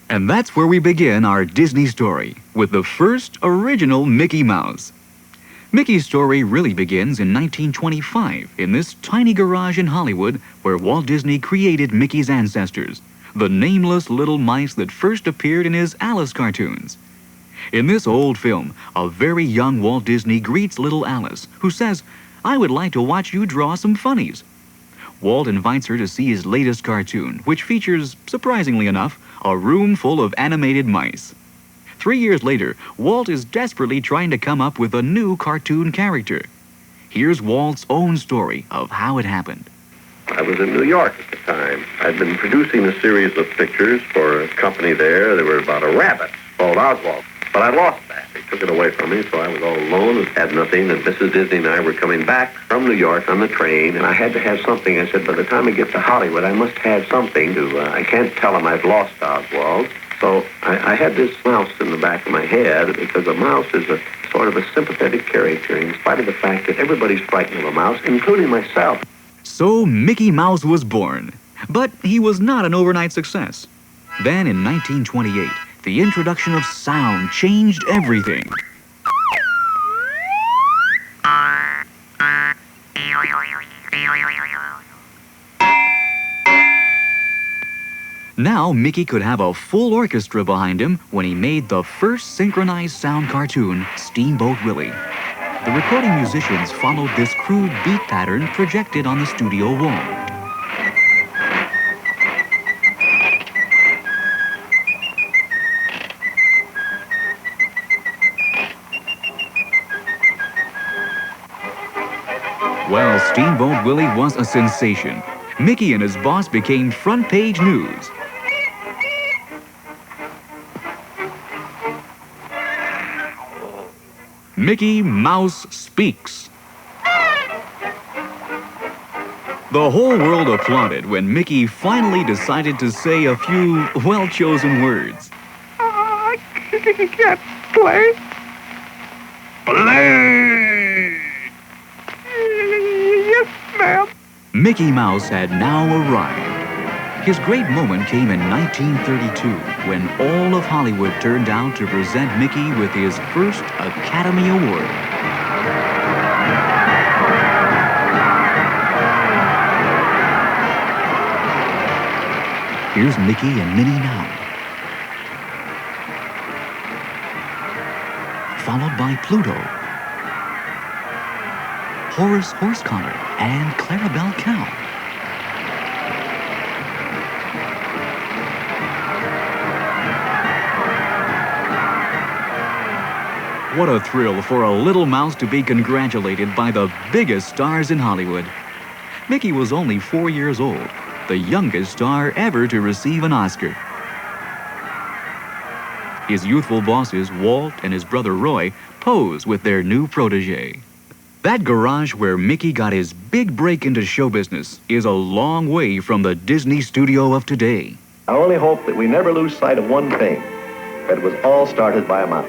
And that's where we begin our Disney story, with the first original Mickey Mouse. Mickey's story really begins in 1925 in this tiny garage in Hollywood where Walt Disney created Mickey's ancestors, the nameless little mice that first appeared in his Alice cartoons. In this old film, a very young Walt Disney greets little Alice, who says, "I would like to watch you draw some funnies." Walt invites her to see his latest cartoon, which features, surprisingly enough, a room full of animated mice. 3 years later, Walt is desperately trying to come up with a new cartoon character. Here's Walt's own story of how it happened. I was in New York at the time. I'd been producing a series of pictures for a company there. They were about a rabbit called Oswald. But I lost that. They took it away from me, so I was all alone and had nothing. And Mrs. Disney and I were coming back from New York on the train, and I had to have something. I said, by the time I get to Hollywood, I must have something to... I can't tell them I've lost Oswald. So I had this mouse in the back of my head, because a mouse is a sort of a sympathetic character, in spite of the fact that everybody's frightened of a mouse, including myself. So Mickey Mouse was born. But he was not an overnight success. Then in 1928, the introduction of sound changed everything. Now Mickey could have a full orchestra behind him when he made the first synchronized sound cartoon, Steamboat Willie. The recording musicians followed this crude beat pattern projected on the studio wall. Well, Steamboat Willie was a sensation. Mickey and his boss became front-page news. Mickey Mouse speaks. The whole world applauded when Mickey finally decided to say a few well-chosen words. I can't play. Play! Yes, ma'am. Mickey Mouse had now arrived. His great moment came in 1932 when all of Hollywood turned out to present Mickey with his first Academy Award. Here's Mickey and Minnie now, followed by Pluto, Horace Horsecollar, and Clarabelle Cow. What a thrill for a little mouse to be congratulated by the biggest stars in Hollywood. Mickey was only 4 years old, the youngest star ever to receive an Oscar. His youthful bosses, Walt and his brother Roy, pose with their new protege. That garage where Mickey got his big break into show business is a long way from the Disney studio of today. I only hope that we never lose sight of one thing, that it was all started by a mouse.